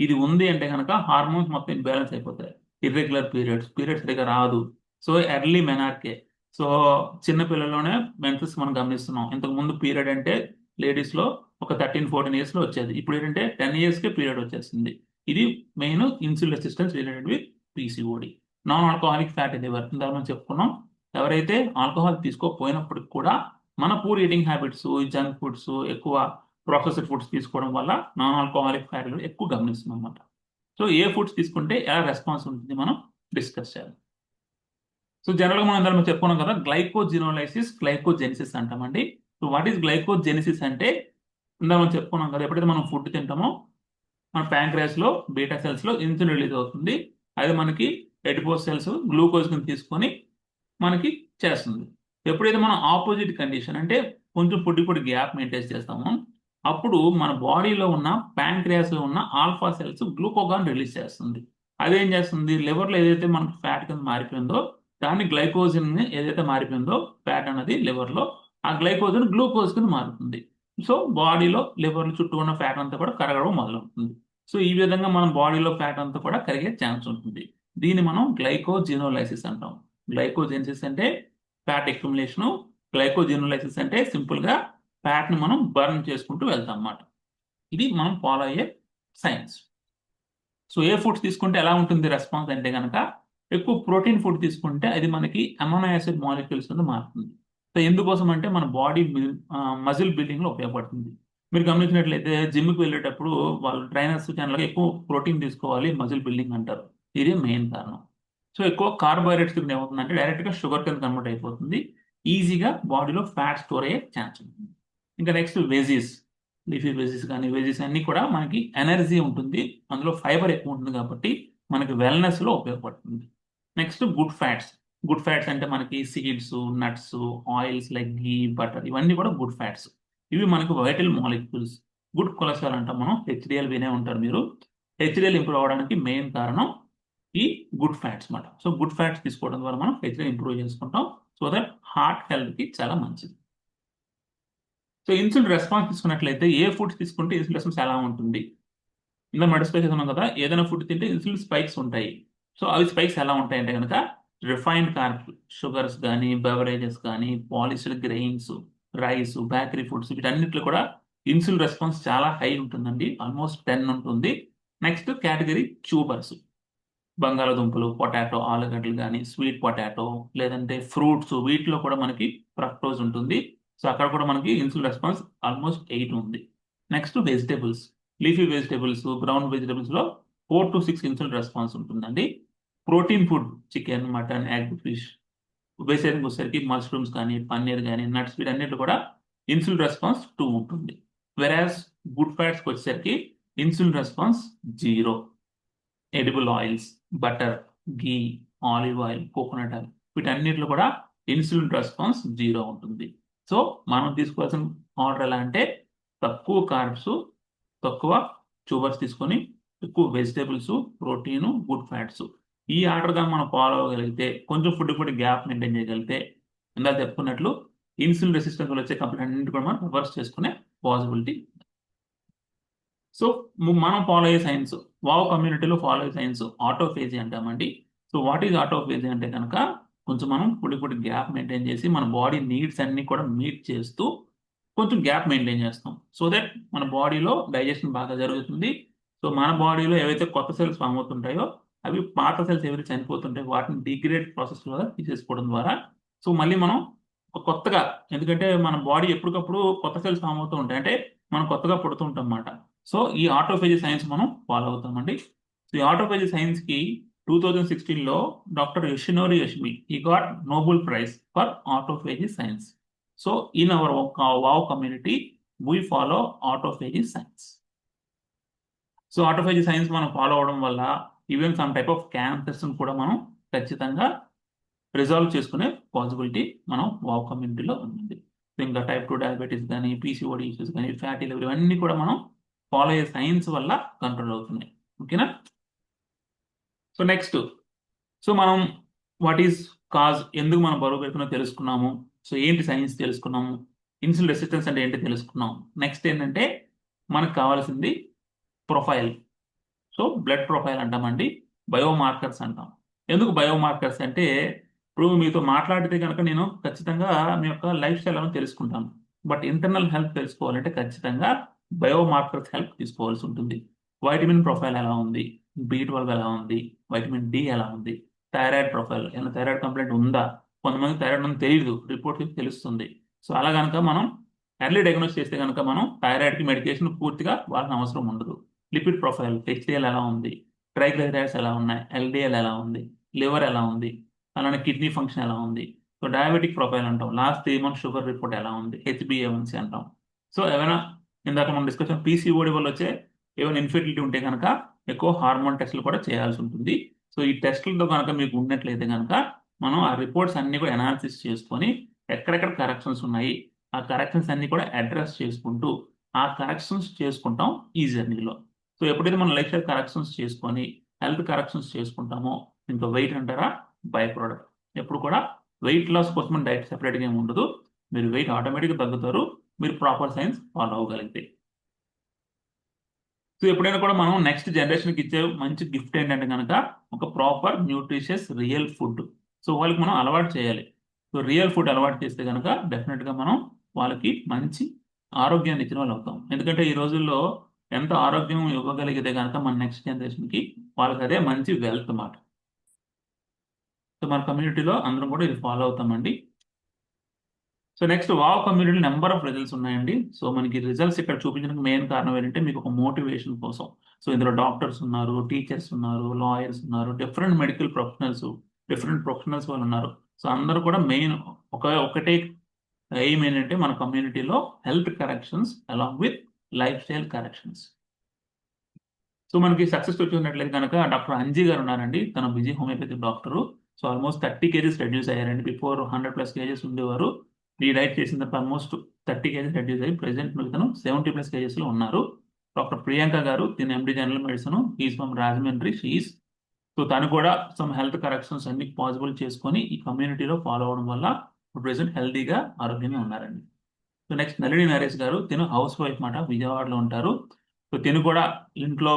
ఇది ఉంది అంటే కనుక హార్మోన్స్ మొత్తం ఇంబ్యాలెన్స్ అయిపోతాయి. ఇర్రెగ్యులర్ పీరియడ్స్ సరిగా రాదు. So early menarche. సో చిన్న పిల్లల్లోనే మెన్సెస్ మనం గమనిస్తున్నాం. ఇంతకు ముందు పీరియడ్ అంటే లేడీస్ లో ఒక 13-14 ఇయర్స్ లో వచ్చేది. ఇప్పుడు ఏంటంటే 10 ఇయర్స్ కే పీరియడ్ వచ్చేస్తుంది. ఇది main insulin resistance related with PCOD. Non alcoholic fatty liver ఇందాక మనం చెప్పుకున్నాం. ఎవరైతే ఆల్కహాల్ తీసుకోకపోయినప్పటికి కూడా మన poor eating habits, junk foods, ఎక్కువ ప్రాసెస్డ్ ఫుడ్స్ తీసుకోవడం వల్ల నాన్ ఆల్కహాలిక్ ఫ్యాటీ లివర్ ఎక్కువ గమనిస్తున్నాం అన్నమాట. సో ఏ ఫుడ్స్ తీసుకుంటే ఎలా రెస్పాన్స్ ఉంటుంది మనం డిస్కస్ చేయాలి. సో జనరల్గా మనం ఇందాక చెప్పుకున్నాం కదా, గ్లైకోజినోలైసిస్, గ్లైకోజెనిసిస్ అంటామండి. సో వాట్ ఈస్ గ్లైకోజెనిసిస్ అంటే ఇందాక మనం చెప్పుకున్నాం కదా, ఎప్పుడైతే మనం ఫుడ్ తింటామో మన ప్యాంక్రియాస్ లో బీటా సెల్స్ లో ఇన్సులిన్ రిలీజ్ అవుతుంది. అది మనకి ఎడిపోస్ సెల్స్ గ్లూకోజ్ కింద తీసుకొని మనకి చేస్తుంది. ఎప్పుడైతే మనం ఆపోజిట్ కండిషన్ అంటే కొంచెం పొడి గ్యాప్ మెయింటైన్ చేస్తామో అప్పుడు మన బాడీలో ఉన్న ప్యాంక్రియాస్ లో ఉన్న ఆల్ఫా సెల్స్ గ్లూకోగాన్ రిలీజ్ చేస్తుంది. అదేం చేస్తుంది, లివర్ లో ఏదైతే మనకు ఫ్యాట్ కింద మారిపోయిందో దాన్ని గ్లైకోజన్ ఏదైతే మారిపోయిందో ఫ్యాట్ అనేది లివర్ లో, ఆ గ్లైకోజన్ గ్లూకోజ్ కింద మారుతుంది. సో బాడీలో లివర్ చుట్టూ ఉన్న ఫ్యాట్ అంతా కూడా కరగడం మొదలవుతుంది. సో ఈ విధంగా మన బాడీలో ఫ్యాట్ అంతా కూడా కరిగే ఛాన్స్ ఉంటుంది. దీన్ని మనం గ్లైకోజినోలైసిస్ అంటాం. గ్లైకోజెనిసిస్ అంటే ఫ్యాట్ అక్యుములేషన్, గ్లైకోజినోలైసిస్ అంటే సింపుల్ గా ఫ్యాట్ ని మనం బర్న్ చేసుకుంటూ వెళ్తాం అన్నమాట. ఇది మనం ఫాలో అయ్యే సైన్స్. సో ఏ ఫుడ్స్ తీసుకుంటే ఎలా ఉంటుంది రెస్పాన్స్ అంటే కనుక, ఎక్కువ ప్రోటీన్ ఫుడ్ తీసుకుంటే అది మనకి అమైనో యాసిడ్ మాలిక్యూల్స్ కింద మారుతుంది. సో ఎందుకోసం అంటే మన బాడీ మజిల్ బిల్డింగ్ లో ఉపయోగపడుతుంది. మీరు గమనించినట్లయితే జిమ్కి వెళ్ళేటప్పుడు వాళ్ళు ట్రైనర్స్ ఛానల్ ఎక్కువ ప్రోటీన్ తీసుకోవాలి మజిల్ బిల్డింగ్ అంటారు. ఇది మెయిన్ కారణం. సో ఎక్కువ కార్బోహైడ్రేట్స్ కింద ఏమవుతుందంటే డైరెక్ట్ గా షుగర్ కింద కన్వర్ట్ అయిపోతుంది. ఈజీగా బాడీలో ఫ్యాట్ స్టోర్ అయ్యే ఛాన్స్ ఉంటుంది. ఇంకా నెక్స్ట్ వెజీస్, లీఫీ వెజీస్ కానీ వెజీస్ అన్ని కూడా మనకి ఎనర్జీ ఉంటుంది, అందులో ఫైబర్ ఎక్కువ ఉంటుంది కాబట్టి మనకి వెల్నెస్ లో ఉపయోగపడుతుంది. నెక్స్ట్ గుడ్ ఫ్యాట్స్ అంటే మనకి సీడ్స్, నట్స్, ఆయిల్స్ లైక్ ఘీ, బటర్ ఇవన్నీ కూడా గుడ్ ఫ్యాట్స్. ఇవి మనకు వైటల్ మాలిక్యూల్స్. గుడ్ కొలెస్ట్రాల్ అంటాం మనం, హెచ్డిఎల్ వినే ఉంటారు మీరు. హెచ్డిఎల్ ఇంప్రూవ్ అవడానికి మెయిన్ కారణం ఈ గుడ్ ఫ్యాట్స్ మాట. సో గుడ్ ఫ్యాట్స్ తీసుకోవడం ద్వారా మనం హెచ్డిఎల్ ఇంప్రూవ్ చేసుకుంటాం. సో దట్ హార్ట్ హెల్త్ కి చాలా మంచిది. సో ఇన్సులిన్ రెస్పాన్స్ తీసుకున్నట్లయితే ఏ ఫుడ్స్ తీసుకుంటే ఇన్సులిన్ రెస్పాన్స్ ఎలా ఉంటుంది, ఇందులో మనం డిస్కస్ చేస్తున్నాం కదా, ఏదైనా ఫుడ్ తింటే ఇన్సులిన్ స్పైక్స్ ఉంటాయి. సో అవి స్పైక్స్ ఎలా ఉంటాయంటే కనుక రిఫైన్డ్ కార్బ్స్, షుగర్స్ కానీ, బెవరేజెస్ కానీ, polished grains, rice, bakery foods వీటన్నిటిలో కూడా ఇన్సులిన్ రెస్పాన్స్ చాలా హై ఉంటుందండి, ఆల్మోస్ట్ 10 ఉంటుంది. నెక్స్ట్ కేటగిరీ ట్యూబర్స్, బంగాళదుంపలు, పొటాటో, ఆలుగడ్డలు కానీ, స్వీట్ పొటాటో లేదంటే ఫ్రూట్స్, వీటిలో కూడా మనకి ఫ్రక్టోజ్ ఉంటుంది. సో అక్కడ కూడా మనకి ఇన్సులిన్ రెస్పాన్స్ ఆల్మోస్ట్ 8 ఉంది. Next vegetables, leafy vegetables, brown vegetables లో 4 to 6 ఇన్సులిన్ రెస్పాన్స్ ఉంటుందండి. Protein food chicken, mutton, egg, fish, vegetarian వచ్చేసరికి మష్రూమ్స్ కానీ, పన్నీర్ కానీ, నట్స్ వీటన్నిటి కూడా ఇన్సులిన్ రెస్పాన్స్ 2 ఉంటుంది. వెరాజ్ గుడ్ ఫ్యాట్స్ వచ్చేసరికి insulin response 0. Edible oils, butter, ghee, olive oil, coconut oil వీటన్నిటిలో కూడా ఇన్సులిన్ రెస్పాన్స్ 0 ఉంటుంది. సో మనం తీసుకోవాల్సిన ఆర్డర్ ఎలా అంటే తక్కువ కార్బ్స్, తక్కువ ట్యూబర్స్ తీసుకొని ఎక్కువ వెజిటేబుల్స్, ప్రోటీన్, గుడ్ ఫ్యాట్స్, ఈ ఆర్డర్ గా మనం ఫాలో అవ్వగలిగితే, కొంచెం ఫుడ్ గ్యాప్ మెయింటైన్ చేయగలిగితే ఇందాక చెప్పుకున్నట్లు ఇన్సులిన్ రెసిస్టెన్స్ వచ్చే కంప్లైంట్ అన్నింటి కూడా మనం రివర్స్ చేసుకునే పాసిబిలిటీ. సో మనం ఫాలో అయ్యే సైన్స్, వావ్ కమ్యూనిటీలో ఫాలో అయ్యే సైన్స్ ఆటోఫేజీ అంటామండి. సో వాట్ ఈజ్ ఆటోఫేజీ అంటే కనుక కొంచెం మనం పొడి గ్యాప్ మెయింటైన్ చేసి మన బాడీ నీడ్స్ అన్ని కూడా మీట్ చేస్తూ కొంచెం గ్యాప్ మెయింటైన్ చేస్తాం. సో దట్ మన బాడీలో డైజెషన్ బాగా జరుగుతుంది. సో మన బాడీలో ఏవైతే కొత్త సెల్స్ ఫామ్ అవుతుంటాయో అవి పాత సెల్స్ ఏవైతే చనిపోతుంటాయో వాటిని డిగ్రేడ్ ప్రాసెస్ ద్వారా తీసేసుకోవడం ద్వారా సో మళ్ళీ మనం కొత్తగా, ఎందుకంటే మన బాడీ ఎప్పటికప్పుడు కొత్త సెల్స్ ఫామ్ అవుతూ ఉంటాయి, అంటే మనం కొత్తగా పుడుతూ ఉంటాం అన్నమాట. సో ఈ ఆటోఫేజీ సైన్స్ మనం ఫాలో అవుతామండి. సో ఈ ఆటోఫేజీ సైన్స్ కి 2016లో డాక్టర్ యోషినోరి యోషిమి ఈ got Nobel prize for autophagy science. So in our wow community we follow autophagy science. So autophagy science మనం ఫాలో అవడం వల్ల even some type of cancers కూడా మనం ఖచ్చితంగా రిజాల్వ్ చేసుకునే పాసిబిలిటీ మనం వావ్ కమ్యూనిటీలో ఉంది. ఇంకా టైప్ 2 డయాబెటీస్ కానీ, పీసీఓడి ఇష్యూస్ కానీ, ఫ్యాటీ లివర్ ఇవన్నీ కూడా మనం ఫాలో అయ్యే సైన్స్ వల్ల కంట్రోల్ అవుతున్నాయి. ఓకేనా? సో నెక్స్ట్, సో మనం వాట్ ఈస్ కాజ్, ఎందుకు మనం బరువు పెరుగుతున్నా తెలుసుకున్నాము. సో ఏంటి సైన్స్ తెలుసుకున్నాము. ఇన్సులిన్ రెసిస్టెన్స్ అంటే ఏంటి తెలుసుకున్నాం. నెక్స్ట్ ఏంటంటే మనకు కావాల్సింది ప్రొఫైల్. సో బ్లడ్ ప్రొఫైల్ అంటామండి, బయోమార్కర్స్ అంటాం. ఎందుకు బయోమార్కర్స్ అంటే ఇప్పుడు మీతో మాట్లాడితే కనుక నేను ఖచ్చితంగా మీ యొక్క లైఫ్ స్టైల్ అని తెలుసుకుంటాను. బట్ ఇంటర్నల్ హెల్త్ తెలుసుకోవాలంటే ఖచ్చితంగా బయోమార్కర్స్ హెల్ప్ తీసుకోవాల్సి ఉంటుంది. వైటమిన్ ప్రొఫైల్ ఎలా ఉంది, B12 ఎలా ఉంది, వైటమిన్ డి ఎలా ఉంది, థైరాయిడ్ ప్రొఫైల్, ఏమైనా థైరాయిడ్ కంప్లైంట్ ఉందా. కొంతమంది థైరాయిడ్ ఉందని తెలియదు, రిపోర్ట్ తెలుస్తుంది. సో అలా కనుక మనం ఎర్లీ డయాగ్నోస్ చేస్తే కనుక మనం థైరాయిడ్కి మెడికేషన్ పూర్తిగా వాడాల్సిన అవసరం ఉండదు. లిపిడ్ ప్రొఫైల్, హెచ్డిఎల్ ఎలా ఉంది, ట్రైగ్లిసరైడ్స్ ఎలా ఉన్నాయి, ఎల్డిఎల్ ఎలా ఉంది, లివర్ ఎలా ఉంది, అలానే కిడ్నీ ఫంక్షన్ ఎలా ఉంది. సో డయాబెటిక్ ప్రొఫైల్ అంటాం, లాస్ట్ 3 months షుగర్ రిపోర్ట్ ఎలా ఉంది, హెచ్బిఏవన్సీ అంటాం. సో ఏమైనా ఇందాక మనం డిస్కషన్ పీసీఓడి వల్ల వచ్చే ఏమైనా ఇన్ఫెర్టిలిటీ ఉంటే కనుక ఎక్కువ హార్మోన్ టెస్టులు కూడా చేయాల్సి ఉంటుంది. సో ఈ టెస్టులతో కనుక మీకు ఉన్నట్లయితే కనుక మనం ఆ రిపోర్ట్స్ అన్ని కూడా అనాలిసిస్ చేసుకొని ఎక్కడెక్కడ కరెక్షన్స్ ఉన్నాయి, ఆ కరెక్షన్స్ అన్ని కూడా అడ్రస్ చేసుకుంటూ ఆ కరెక్షన్స్ చేసుకుంటాం ఈ జర్నీలో. సో ఎప్పుడైతే మనం లైఫ్ స్టైల్ కరెక్షన్స్ చేసుకొని హెల్త్ కరెక్షన్స్ చేసుకుంటామో ఇంకా వెయిట్ అంటారా బై ప్రోడక్ట్. ఎప్పుడు కూడా వెయిట్ లాస్ కోసం డైట్ సెపరేట్గా ఏమి ఉండదు. మీరు వెయిట్ ఆటోమేటిక్గా తగ్గుతారు, మీరు ప్రాపర్ సైన్స్ ఫాలో అవ్వగలిగితే. సో ఎప్పుడైనా కూడా మనం నెక్స్ట్ జనరేషన్కి ఇచ్చే మంచి గిఫ్ట్ ఏంటంటే కనుక ఒక proper nutritious real food. So వాళ్ళకి మనం అలవాటు చేయాలి. సో రియల్ ఫుడ్ అలవాటు చేస్తే కనుక డెఫినెట్గా మనం వాళ్ళకి మంచి ఆరోగ్యాన్ని ఇచ్చిన వాళ్ళు అవుతాం. ఎందుకంటే ఈ రోజుల్లో ఎంత ఆరోగ్యం ఇవ్వగలిగితే కనుక మన నెక్స్ట్ జనరేషన్కి వాళ్ళకి అదే మంచి వెల్త్ మాట. సో మన కమ్యూనిటీలో అందరం కూడా ఇది ఫాలో అవుతామండి. సో నెక్స్ట్ వావ్ కమ్యూనిటీ నెంబర్ ఆఫ్ రిజల్ట్స్ ఉన్నాయండి. సో మనకి రిజల్ట్స్ ఇక్కడ చూపించడానికి మెయిన్ కారణం ఏంటంటే మీకు ఒక మోటివేషన్ కోసం. సో ఇందులో డాక్టర్స్ ఉన్నారు, టీచర్స్ ఉన్నారు, లాయర్స్ ఉన్నారు, different medical professionals, different professionals వాళ్ళు ఉన్నారు. సో అందరూ కూడా మెయిన్ ఒకటే ఎయిమ్ ఏంటంటే మన కమ్యూనిటీలో health corrections along with life style corrections. So మనకి సక్సెస్ చూసినట్లయితే కనుక డాక్టర్ అంజీ గారు ఉన్నారండి, తన busy homeopathy doctor. So almost 30 kgs reduce అయ్యారండి. బిఫోర్ 100+ kgs ఉండేవారు. ఈ డైట్ చేసిన తర్వాత ఆల్మోస్ట్ 30 kgs రెడ్యూస్ అయ్యి ప్రెసెంట్ మీకు తను 70+ kgs లో ఉన్నారు. డాక్టర్ ప్రియాంక గారు, తిన MD general medicine, is from Rajahmundry she is. So తను కూడా సమ్ హెల్త్ కరెక్షన్స్ అన్ని పాసిబుల్ చేసుకొని ఈ కమ్యూనిటీలో ఫాలో అవడం వల్ల ప్రెసెంట్ హెల్తీగా ఆరోగ్యంగా ఉన్నారండి. సో నెక్స్ట్ నళిని నరేష్ గారు, తిను హౌస్ వైఫ్ మాట, విజయవాడలో ఉంటారు. సో తిను కూడా ఇంట్లో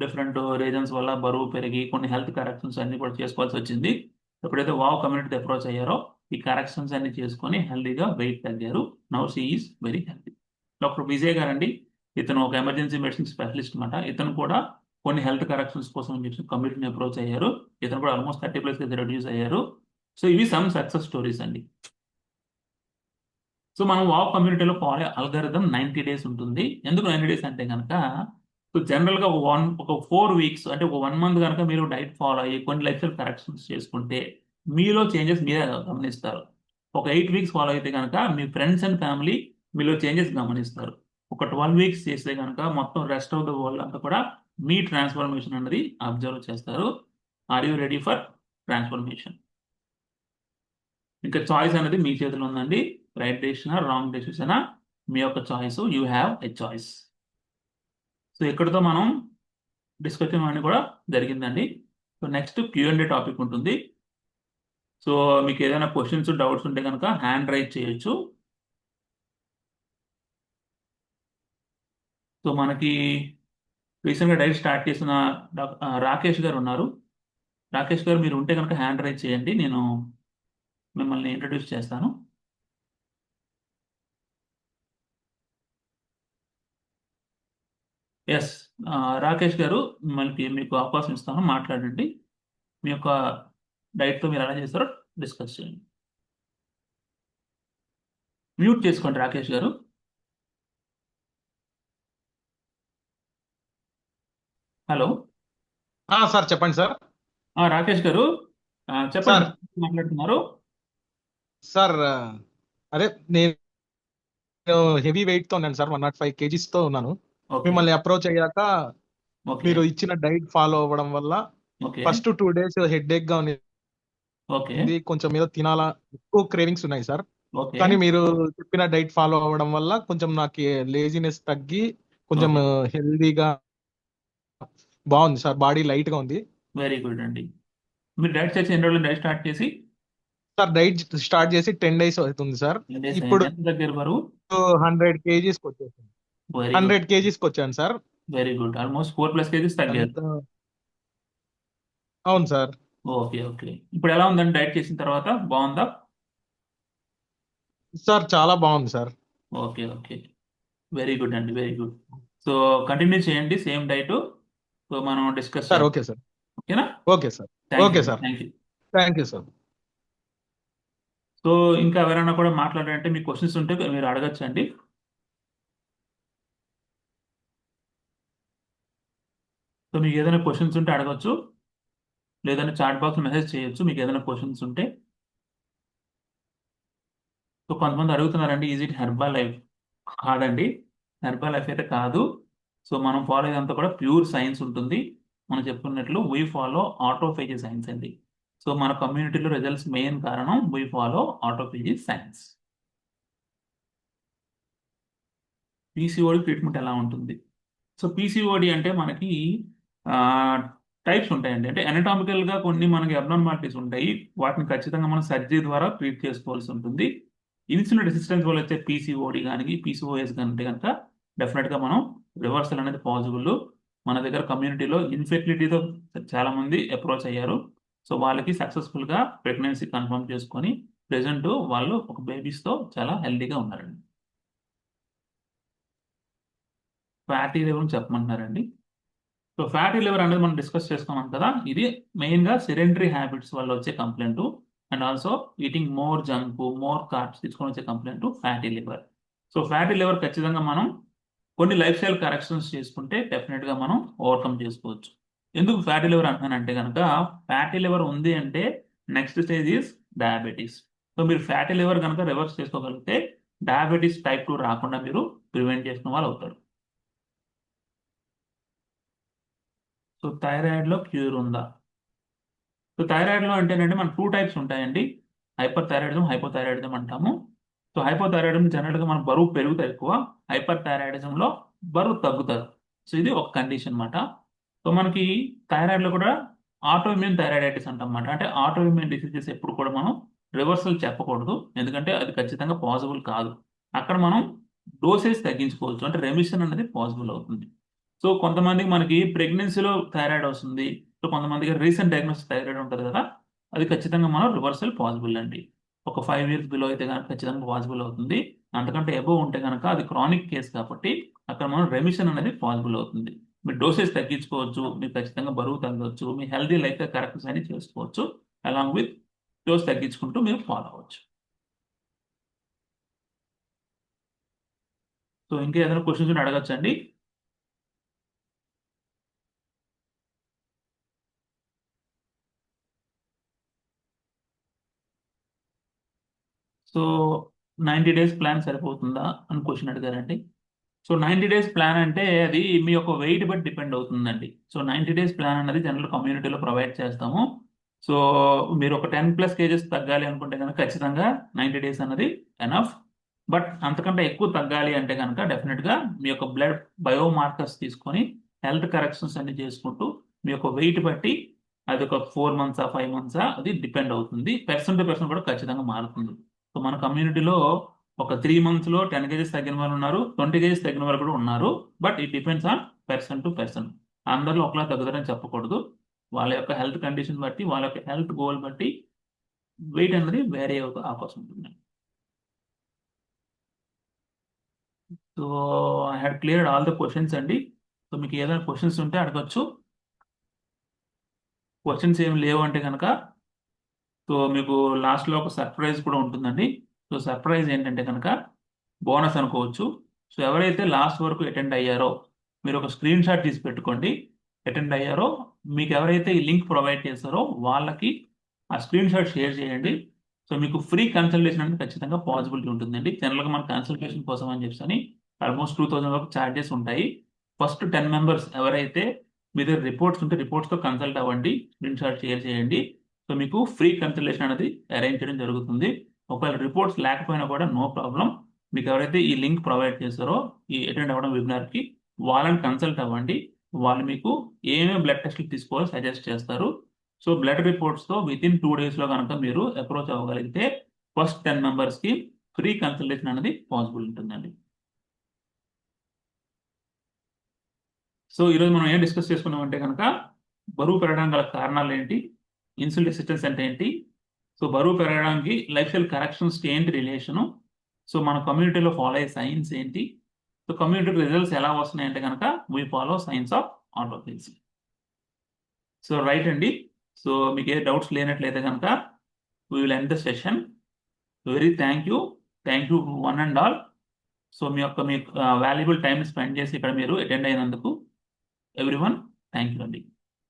డిఫరెంట్ రీజన్స్ వల్ల బరువు పెరిగి కొన్ని హెల్త్ కరెక్షన్స్ అన్ని కూడా చేసుకోవాల్సి వచ్చింది. ఎప్పుడైతే వావ్ కమ్యూనిటీ అప్రోచ్ అయ్యారో ఈ కరెక్షన్స్ అన్ని చేసుకొని హెల్తీగా వెయిట్ తగ్గారు. Now she is very healthy. Doctor Vijay గారు అండి, ఇతను ఒక ఎమర్జెన్సీ మెడిసిన్ స్పెషలిస్ట్ అనమాట. ఇతను కూడా కొన్ని హెల్త్ కరెక్షన్స్ కోసం చెప్పి కమ్యూనిటీని అప్రోచ్ అయ్యారు. ఇతను కూడా ఆల్మోస్ట్ 30+ రెడ్యూస్ అయ్యారు. సో ఇవి సమ్ సక్సెస్ స్టోరీస్ అండి. సో మనం వావ్ కమ్యూనిటీలో ఫాలో అల్గారిథం 90 days ఉంటుంది. ఎందుకు 90 days అంటే కనుక సో జనరల్గా ఒక 4 weeks అంటే ఒక 1 month కనుక మీరు డైట్ ఫాలో అయ్యి కొన్ని లైఫ్ స్టైల్ కరెక్షన్స్ చేసుకుంటే మీలో చేంజెస్ మీరే గమనిస్తారు. ఒక 8 weeks ఫాలో అయితే కనుక మీ ఫ్రెండ్స్ అండ్ ఫ్యామిలీ మీలో చేంజెస్ గమనిస్తారు. ఒక 12 weeks చేస్తే కనుక మొత్తం రెస్ట్ ఆఫ్ ద వరల్డ్ అంతా కూడా మీ ట్రాన్స్ఫర్మేషన్ అనేది అబ్జర్వ్ చేస్తారు. Are you ready for transformation? ఇంకా చాయిస్ అనేది మీ చేతిలో ఉందండి. రైట్ డెసిషనా రాంగ్ డెసిషనా మీ యొక్క choice. You have a choice. So ఇక్కడితో మనం డిస్కషన్ అన్ని కూడా జరిగిందండి. సో నెక్స్ట్ Q&A టాపిక్ ఉంటుంది. సో మీకు ఏదైనా క్వశ్చన్స్ డౌట్స్ ఉంటే కనుక హ్యాండ్ రైజ్ చేయొచ్చు. సో మనకి రీసెంట్గా డైట్ స్టార్ట్ చేసిన రాకేష్ గారు ఉన్నారు. రాకేష్ గారు మీరు ఉంటే కనుక హ్యాండ్ రైజ్ చేయండి, నేను మిమ్మల్ని ఇంట్రడ్యూస్ చేస్తాను. ఎస్, రాకేష్ గారు మిమ్మల్ని మీకు అవకాశం ఇస్తాను, మాట్లాడండి. మీ యొక్క డైట్తో మీరు ఎలా చేస్తారో డిస్కస్ చేయండి. మ్యూట్ చేసుకోండి రాకేష్ గారు. హలో. సార్ చెప్పండి సార్. రాకేష్ గారు చెప్పండి, సార్ మాట్లాడుతున్నారు. సార్ అదే నేను హెవీ వెయిట్ తో ఉన్నాను సార్, 105 kgs తో ఉన్నాను. ఓకే మిమ్మల్ని అప్రోచ్ అయ్యాక ఓకే మీరు ఇచ్చిన డైట్ ఫాలో అవ్వడం వల్ల ఓకే ఫస్ట్ 2 days హెడ్ ఏక్ గా ఓకే ఉంది, కొంచెం ఏదో తినాలా, ఎక్కువ క్రేవింగ్స్ ఉన్నాయి సార్. ఓకే కానీ మీరు చెప్పిన డైట్ ఫాలో అవ్వడం వల్ల కొంచెం నాకు లేజినెస్ తగ్గి కొంచెం ఓకే హెల్దీగా బాగుంది సార్, బాడీ లైట్ గా ఉంది వెరీ గుడ్ అండి. మీరు డైట్ చేసి ఎన్ని రోజులు డైట్ స్టార్ట్ చేసి? సార్. డైట్ స్టార్ట్ చేసి 10 days అవుతుంది సార్. 10 days ఇప్పుడు అయింది. ఎంత దగ్గర బరువు? 100 kgs వచ్చేసాను. వెరీ గుడ్, 100 kgs వచ్చాను sir. Very good. Almost 4+ kgs తగ్గారు. అంత అవును సార్. Okay, okay. ఇప్పుడు ఎలా ఉందండి డైట్ చేసిన తర్వాత, బాగుందా? సార్ చాలా బాగుంది sir. Okay, okay. Very good అండి, వెరీ గుడ్. సో కంటిన్యూ చేయండి సేమ్ డైట్. సో మనం డిస్కస్ సార్ చేద్దాం. Okay sir. ఓకేనా? Okay sir. Thank you okay అండి, sir. Thank you. Thank you sir. So ఇంకా ఎవరైనా కూడా మాట్లాడారంటే మీ క్వశ్చన్స్ ఉంటే మీరు అడగచ్చు అండి. సో మీకు ఏదైనా క్వశ్చన్స్ ఉంటే అడగచ్చు, లేదంటే చాట్ బాక్స్ మెసేజ్ చేయొచ్చు మీకు ఏదైనా క్వశ్చన్స్ ఉంటే. సో కొంతమంది అడుగుతున్నారండి, ఈజ్ ఇట్ హెర్బల్ లైఫ్? కాదండి, హెర్బల్ లైఫ్ అయితే కాదు. సో మనం ఫాలో అయ్యేదంతా కూడా ప్యూర్ సైన్స్ ఉంటుంది. మనం చెప్పుకున్నట్లు వీ ఫాలో ఆటోఫేజీ సైన్స్ అండి. సో మన కమ్యూనిటీలో రిజల్ట్స్ మెయిన్ కారణం we follow autophagy science. PCOD treatment ఎలా ఉంటుంది? సో పీసీఓడి అంటే మనకి టైప్స్ ఉంటాయండి. అంటే anatomical గా కొన్ని మనకి అబ్నార్మాలిటీస్ ఉంటాయి. వాటిని ఖచ్చితంగా మనం సర్జరీ ద్వారా ట్రీట్ చేసుకోవాల్సి ఉంటుంది. ఇన్సులిన్ రెసిస్టెన్స్ వల్ల వచ్చే పీసీఓడి కానీ పీసీఓఎస్ కంటే కనుక డెఫినెట్గా మనం రివర్సల్ అనేది పాసిబుల్. మన దగ్గర కమ్యూనిటీలో ఇన్ఫెర్టిలిటీతో చాలా మంది అప్రోచ్ అయ్యారు. సో వాళ్ళకి సక్సెస్ఫుల్గా ప్రెగ్నెన్సీ కన్ఫర్మ్ చేసుకొని ప్రెసెంట్ వాళ్ళు ఒక బేబీస్తో చాలా హెల్తీగా ఉన్నారండి. ఫ్యాటీ లివర్ చెప్పమంటున్నారండి. సో ఫ్యాటీ లివర్ అనేది మనం డిస్కస్ చేసుకున్నాం కదా, ఇది మెయిన్గా సెడెంటరీ హ్యాబిట్స్ వల్ల వచ్చే complaint and also eating more junk, more carbs తీసుకొని వచ్చే complaint fatty liver. So fatty liver ఖచ్చితంగా మనం కొన్ని లైఫ్ స్టైల్ కరెక్షన్స్ చేసుకుంటే డెఫినెట్గా మనం ఓవర్కమ్ చేసుకోవచ్చు. ఎందుకు ఫ్యాటీ లివర్ అంటున్నానంటే కనుక, ఫ్యాటీ లివర్ ఉంది అంటే next stage is diabetes. So మీరు ఫ్యాటీ లివర్ కనుక రివర్స్ చేసుకోగలిగితే డయాబెటీస్ టైప్ 2 రాకుండా మీరు ప్రివెంట్ చేసిన వాళ్ళు అవుతారు. సో థైరాయిడ్లో క్యూర్ ఉందా? సో థైరాయిడ్లో అంటేనండి మన 2 టైప్స్ ఉంటాయండి. హైపర్ థైరాయిడిజం, హైపోథైరాయిడిజం అంటాము. సో హైపోథైరాయిడిజం జనరల్గా మన బరువు పెరుగుతారు ఎక్కువ, హైపర్ థైరాయిడిజంలో బరువు తగ్గుతారు. సో ఇది ఒక కండిషన్ అన్నమాట. సో మనకి థైరాయిడ్లో కూడా ఆటో ఇమ్యూన్ థైరాయిడైటిస్ అంటాం అన్నమాట. అంటే ఆటో ఇమ్యూన్ డిసీజెస్ ఎప్పుడు కూడా మనం రివర్సల్ చెప్పకూడదు, ఎందుకంటే అది ఖచ్చితంగా పాసిబుల్ కాదు. అక్కడ మనం డోసేజ్ తగ్గించుకోవచ్చు, అంటే రెమిషన్ అనేది పాసిబుల్ అవుతుంది. సో కొంతమందికి మనకి ప్రెగ్నెన్సీలో థైరాయిడ్ వస్తుంది. సో కొంతమందికి రీసెంట్ డయాగ్నోసిస్ థైరాయిడ్ ఉంటుంది కదా, అది ఖచ్చితంగా మనం రివర్సల్ పాసిబుల్ అండి. ఒక 5 years బిలో అయితే కనుక ఖచ్చితంగా పాసిబుల్ అవుతుంది. అంతకంటే అబోవ్ ఉంటే కనుక అది క్రానిక్ కేసు కాబట్టి అక్కడ మనం రెమిషన్ అనేది పాసిబుల్ అవుతుంది. మీరు డోసేజ్ తగ్గించుకోవచ్చు, మీరు ఖచ్చితంగా బరువు తగ్గవచ్చు, మీ హెల్దీ లైఫ్ కరెక్ట్స్ అని చేసుకోవచ్చు. అలాంగ్ విత్ డోస్ తగ్గించుకుంటూ మీరు ఫాలో అవ్వచ్చు. సో ఇంకా ఏదైనా క్వశ్చన్స్ ఉంటే అడగచ్చండి. సో 90 days ప్లాన్ సరిపోతుందా అని క్వశ్చన్ అడిగారండి. సో 90 days ప్లాన్ అంటే అది మీ యొక్క వెయిట్ బట్టి డిపెండ్ అవుతుందండి. సో 90 days ప్లాన్ అనేది జనరల్ కమ్యూనిటీలో ప్రొవైడ్ చేస్తాము. సో మీరు ఒక 10+ kgs తగ్గాలి అనుకుంటే కనుక ఖచ్చితంగా 90 days అన్నది ఎనఫ్. బట్ అంతకంటే ఎక్కువ తగ్గాలి అంటే కనుక డెఫినెట్గా మీ యొక్క బ్లడ్ బయోమార్కర్స్ తీసుకొని హెల్త్ కరెక్షన్స్ అన్ని చేసుకుంటూ మీ యొక్క వెయిట్ బట్టి అది ఒక 4 months 5 months అది డిపెండ్ అవుతుంది. పర్సన్ టు పర్సన్ కూడా ఖచ్చితంగా మారుతుంది. సో మన కమ్యూనిటీలో ఒక 3 months లో 10 kgs తగ్గిన వాళ్ళు ఉన్నారు, 20 kgs తగ్గిన వాళ్ళు కూడా ఉన్నారు. But it depends on person to person. అందరిలో ఒకలా తగ్గుతారని చెప్పకూడదు. వాళ్ళ యొక్క హెల్త్ కండిషన్ బట్టి, వాళ్ళ యొక్క హెల్త్ గోల్ బట్టి వెయిట్ అనేది వేరే అవుతా అవకాశం ఉంటుంది. So I had cleared all the questions అండి. సో మీకు ఏదైనా క్వశ్చన్స్ ఉంటే అడగచ్చు. క్వశ్చన్స్ ఏమి లేవు అంటే కనుక సో మీకు లాస్ట్లో ఒక సర్ప్రైజ్ కూడా ఉంటుందండి. సో సర్ప్రైజ్ ఏంటంటే కనుక బోనస్ అనుకోవచ్చు. సో ఎవరైతే లాస్ట్ వరకు అటెండ్ అయ్యారో మీరు ఒక స్క్రీన్ షాట్ తీసి పెట్టుకోండి. అటెండ్ అయ్యారో మీకు ఎవరైతే ఈ లింక్ ప్రొవైడ్ చేస్తారో వాళ్ళకి ఆ స్క్రీన్ షాట్ షేర్ చేయండి. సో మీకు ఫ్రీ కన్సల్టేషన్ అనేది ఖచ్చితంగా పాసిబిలిటీ ఉంటుందండి. జనరల్గా మన కన్సల్టేషన్ కోసం అని చెప్పి ఆల్మోస్ట్ 2000 వరకు ఛార్జెస్ ఉంటాయి. ఫస్ట్ 10 members ఎవరైతే మీ దగ్గర రిపోర్ట్స్ ఉంటే రిపోర్ట్స్తో కన్సల్ట్ అవ్వండి, స్క్రీన్ షాట్ షేర్ చేయండి. సో మీకు ఫ్రీ కన్సల్టేషన్ అనేది అరేంజ్ చేయడం జరుగుతుంది. ఒకవేళ రిపోర్ట్స్ లేకపోయినా కూడా నో ప్రాబ్లం. మీకు ఎవరైతే ఈ లింక్ ప్రొవైడ్ చేస్తారో ఈ అటెండ్ అవ్వడం వెబినార్కి, వాళ్ళని కన్సల్ట్ అవ్వండి. వాళ్ళు మీకు ఏమేమి బ్లడ్ టెస్ట్లు తీసుకోవాలో సజెస్ట్ చేస్తారు. సో బ్లడ్ రిపోర్ట్స్తో విత్ ఇన్ 2 daysలో కనుక మీరు అప్రోచ్ అవ్వగలిగితే ఫస్ట్ 10 membersకి ఫ్రీ కన్సల్టేషన్ అనేది పాసిబుల్ ఉంటుందండి. సో ఈరోజు మనం ఏం డిస్కస్ చేసుకున్నామంటే కనుక బరువు పెరగడానికి గల కారణాలు ఏంటి, ఇన్సులిన్ రెసిస్టెన్స్ అంటే ఏంటి, సో బరువు పెరగడానికి లైఫ్ స్టైల్ కరెక్షన్స్ ఏంటి రిలేషను, సో మన కమ్యూనిటీలో ఫాలో అయ్యే సైన్స్ ఏంటి, సో కమ్యూనిటీ రిజల్ట్స్ ఎలా వస్తున్నాయంటే కనుక we follow science of orthopedics. So right అండి. సో మీకు ఏ డౌట్స్ లేనట్లయితే కనుక we will end the session. Very thank you one and all. So మీ వాల్యుబుల్ టైం స్పెండ్ చేసి ఇక్కడ మీరు అటెండ్ అయినందుకు ఎవ్రీవన్ థ్యాంక్ యూ అండి.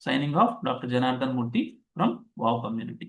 Signing off doctor Janardhan Murthy from wow community.